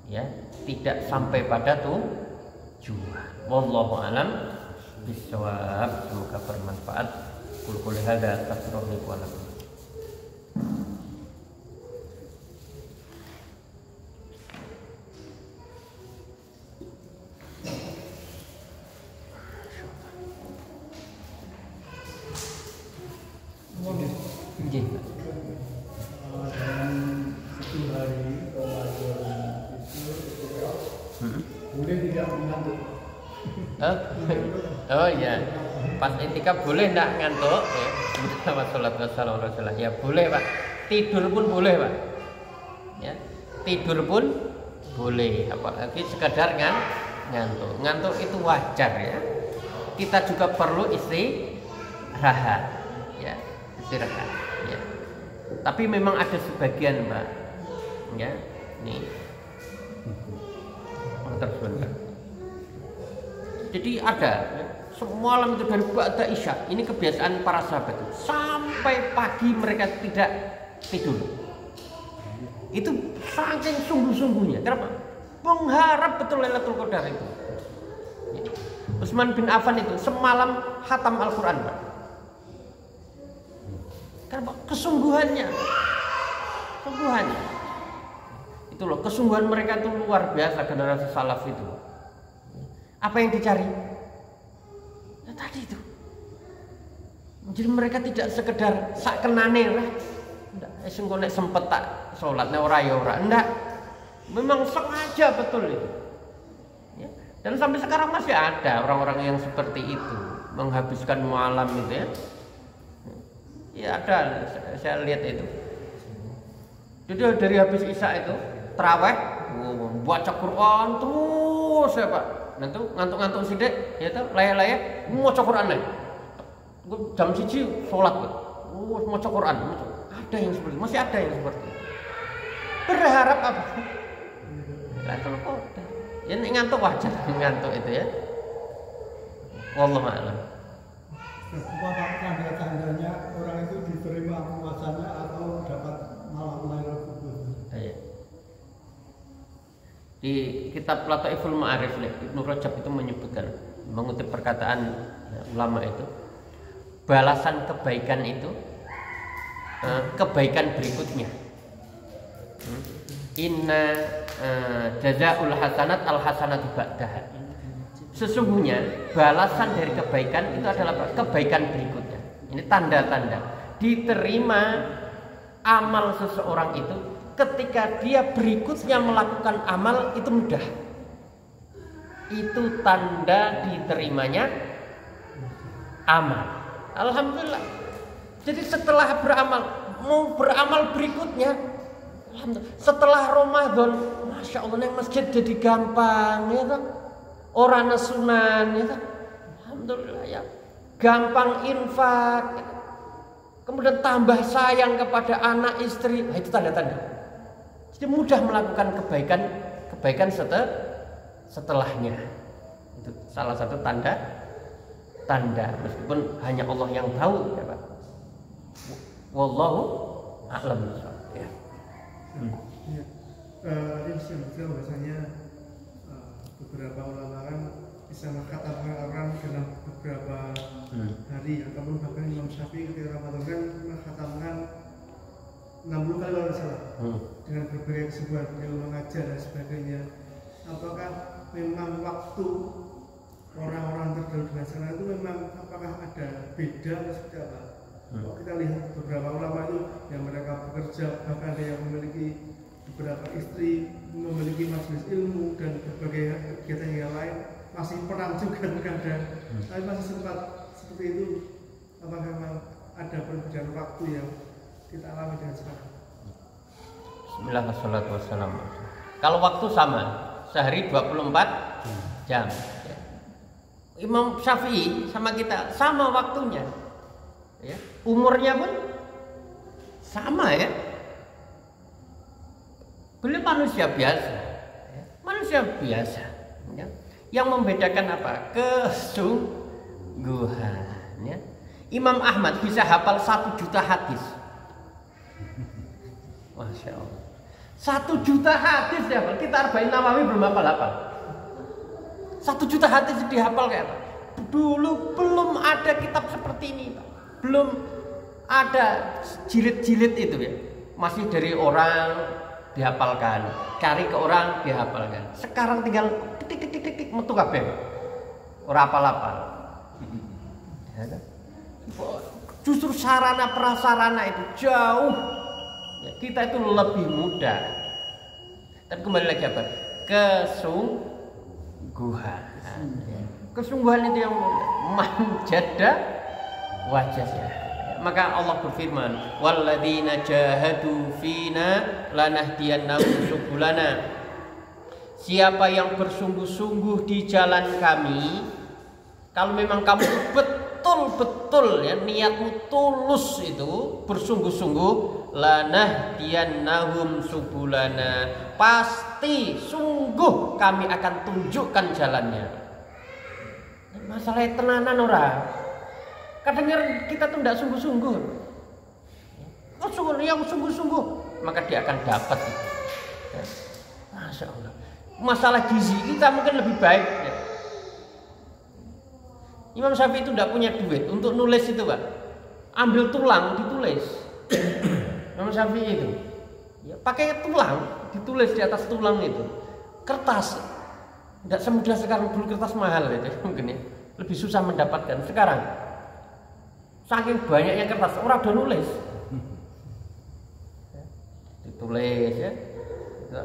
ya tidak sampai pada tujuan. Wallahu a'lam bisawab. Semoga bermanfaat. Qul hadza astaghfirullahi wa lakum. Boleh tidak mengantuk? Oh iya, pas itikaf boleh enggak ngantuk ya. Sama sholat wassalamu rasulullah ya boleh Pak. Tidur pun boleh Pak ya, tidur pun boleh, apalagi sekadar ngantuk itu wajar ya. Kita juga perlu istirahat ya, istirahat ya. Tapi memang ada sebagian Pak ya, nih sebentar. Jadi ada ya, semalam itu dari ba'da isya, ini kebiasaan para sahabat itu, sampai pagi mereka tidak tidur. Itu saking sungguh-sungguhnya. Kenapa? Mengharap betul Lailatul Qadar itu. Ya. Utsman bin Affan itu semalam khatam Al-Quran Pak. Kenapa? Kesungguhannya. Itu loh, kesungguhan mereka itu luar biasa, generasi salaf itu. Apa yang dicari? Ya, tadi itu. Jadi mereka tidak sekedar sak kenane lah. Ndak, engko nek sempet tak salat nek ora ya ora. Ndak. Memang sengaja betul itu. Ya. Dan sampai sekarang masih ada orang-orang yang seperti itu, menghabiskan malam itu ya. Ya ada, saya lihat itu. Jadi dari habis isya itu tarawih, baca Quran terus ya Pak. Ngantuk sidik, ya tuh layak maca Quran nih. Jam 1 sholat, maca Quran. Ada yang seperti, masih ada yang seperti itu. Berharap apa? Lailatul Qadar. Ya ngantuk wajar, ngantuk itu ya. Wallahu a'lam. Apakah tanda-tandanya orang itu diterima puasanya atau dapat malam lahir kubur? Iya. Di kitab Lataiful Ma'arif Ibnu Rajab itu menyebutkan, mengutip perkataan ulama itu, balasan kebaikan itu kebaikan berikutnya. Inna jazaa'ul hasanat al hasanatu ba'daha. Sesungguhnya balasan dari kebaikan itu adalah kebaikan berikutnya. Ini tanda-tanda diterima amal seseorang itu ketika dia berikutnya melakukan amal itu mudah. Itu tanda diterimanya amal. Alhamdulillah. Jadi setelah mau beramal berikutnya, alhamdulillah. Setelah Ramadan, masya Allah, yang masjid jadi gampang, ya kan? Orang sunan, ya kan? Alhamdulillah ya. Gampang infak, kemudian tambah sayang kepada anak istri, nah, itu tanda-tanda. Jadi mudah melakukan kebaikan setelahnya. Itu salah satu tanda meskipun hanya Allah yang tahu, ya Pak. Wallahu a'lam. Ya. Tadi disebutkan bahasanya beberapa ulama kan bisa mengkhatamkan orang dalam beberapa hari, ataupun bahkan Imam Syafi'i ketika Ramadan kan mengkhatamkan 60 kali kalau salah, dengan berbagai kesibukan beliau mengajar dan sebagainya. Apakah memang waktu orang-orang terdahulu dengan sana itu memang apakah ada beda atau seperti apa? Kalau kita lihat beberapa ulama itu yang mereka bekerja, bahkan ada yang memiliki beberapa istri, memiliki majelis ilmu dan berbagai kegiatan yang lain, masih perang juga kadang, tapi masih sempat seperti itu. Apakah memang ada perbedaan waktu yang kita alami dengan sekarang? Bismillahirrahmanirrahim. Kalau waktu sama, sehari 24 jam. Imam Syafi'i sama kita sama waktunya. Ya. Umurnya pun sama ya. Beliau manusia biasa. Ya. Manusia biasa. Ya. Yang membedakan apa? Kesungguhan. Ya. Imam Ahmad bisa hafal 1 juta hadis. Masya Allah. 1 juta hadis ya, kita Arba'in Nawawi belum hafal. 1 juta hadis dihafal kayak apa? Dulu belum ada kitab seperti ini, Pak. Belum ada jilid-jilid itu ya. Masih dari orang dihafalkan, cari ke orang dihafalkan. Sekarang tinggal titik metu kabeh. Ora apal-apal. Ya, kan? Justru sarana prasarana itu jauh. Ya, kita itu lebih mudah. Tapi kembali lagi apa? Kesungguhan. Kesungguhan itu yang manjada wajahnya. Maka Allah berfirman, walladzina jahadu fina lanahdiyannahum subulana. Siapa yang bersungguh-sungguh di jalan kami, kalau memang kamu betul-betul ya niatmu tulus itu bersungguh-sungguh, lanahdiyannahum subulana, pasti sungguh kami akan tunjukkan jalannya. Masalahnya tenanan orang. Kadang kita tuh tidak sungguh-sungguh. Yang sungguh-sungguh, maka dia akan dapat itu. Ya. Masya Allah. Masalah gizi kita mungkin lebih baik. Ya. Imam Syafi'i itu tidak punya duit untuk nulis itu, Pak. Ambil tulang ditulis. Imam Syafi'i itu, ya, pakai tulang ditulis di atas tulang itu. Kertas. Tidak semudah sekarang, dulu kertas mahal itu mungkin ya. Lebih susah mendapatkan. Sekarang saking banyaknya kertas, orang udah nulis. Ditulis ya.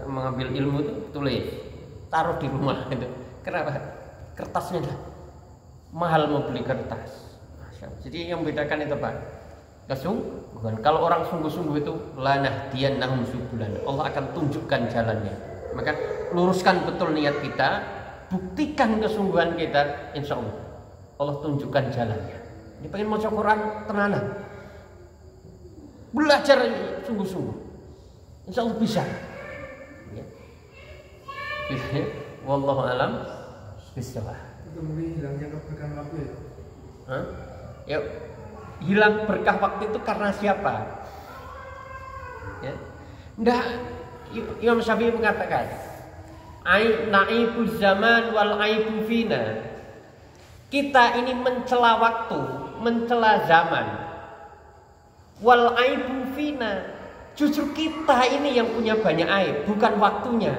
Mengambil ilmu itu tulis. Taruh di rumah itu. Kenapa? Kertasnya dah mahal mau beli kertas. Jadi yang membedakan itu Pak, kesungguhan. Kalau orang sungguh-sungguh itu lanahdiyannahum subulana, Allah akan tunjukkan jalannya. Maka luruskan betul niat kita, buktikan kesungguhan kita, insya Allah tunjukkan jalannya. Ini pengen maca Quran tenanan, belajar sungguh-sungguh, insya Allah bisa. Ya. Wallahu alam bishawab. menemui hilangnya keberkahan waktu ya? Ya, hilang berkah waktu itu karena siapa? Ya. Nggak, Imam Syafi'i mengatakan, naibuz zaman wal aibu fina. Kita ini mencela waktu, mencela zaman. Wal aibu fina. Justru kita ini yang punya banyak aib, bukan waktunya.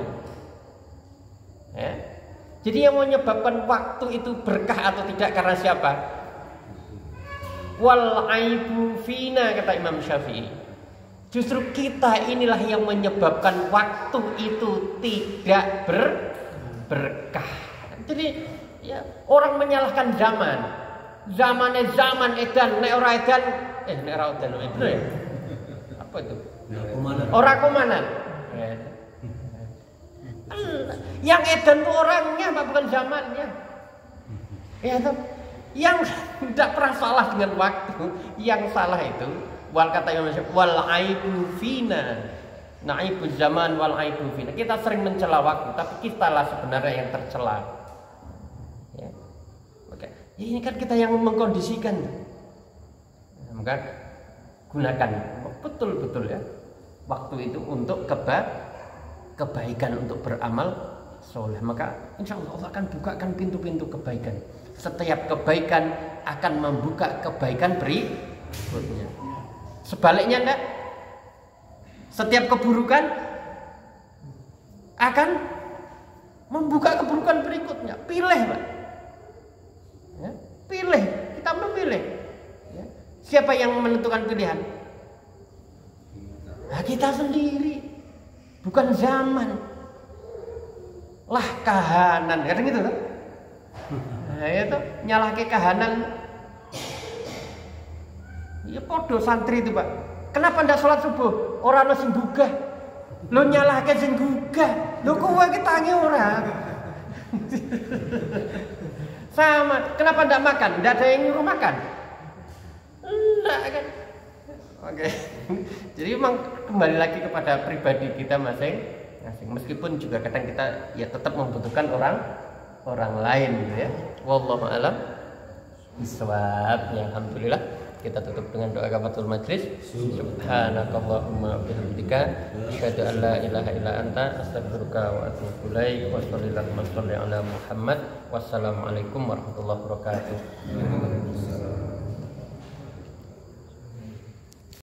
Ya. Jadi yang menyebabkan waktu itu berkah atau tidak karena siapa? Wal aibu fina, kata Imam Syafi'i. Justru kita inilah yang menyebabkan waktu itu tidak berkah. Jadi ya, orang menyalahkan zaman. Zamannya zaman edan, nek ora edan, nek ora edan itu ya. Apa itu? Ora komanan. Yang edan itu orangnya, bukan zamannya. Ya toh. Yang tidak pernah salah dengan waktu, yang salah itu wal kata Imam Syafi'i wal aibu fina. Naibuz zaman wal aibu fina. Kita sering mencela waktu, tapi kitalah sebenarnya yang tercela. Ya. Oke. Ya, ini kan kita yang mengkondisikan. Maka gunakan betul-betul ya waktu itu untuk kebaikan, untuk beramal soleh. Maka insya Allah akan bukakan pintu-pintu kebaikan. Setiap kebaikan akan membuka kebaikan berikutnya. Sebaliknya enggak. Setiap keburukan akan membuka keburukan berikutnya. Pilih, Pak. Ya, pilih. Kita memilih. Ya. Siapa yang menentukan pilihan? Nah, kita sendiri. Bukan zaman. Lah kahanan. Kadang gitu kan? Nah, itu nyalahke kahanan. Ya podo santri itu, Pak. Kenapa ndak sholat subuh? Ora ono sing gugah. Lo nyalahke sing gugah. Lo kowe ki tangi ora. Sama. Kenapa ndak makan? Ndak ada yang nyuruh makan. Enggak kan. Oke. Jadi memang kembali lagi kepada pribadi kita masing-masing. Meskipun juga kadang kita ya tetap membutuhkan orang lain gitu ya. Wallahu a'lam bishawab. Ya, alhamdulillah kita tutup dengan doa kafaratul majlis. Subhanakallahumma wa bihamdika asyhadu an la ilaha illa anta astaghfiruka wa atubu ilaik. Wa sallallahu ala Muhammad. Wassalamualaikum warahmatullahi wabarakatuh.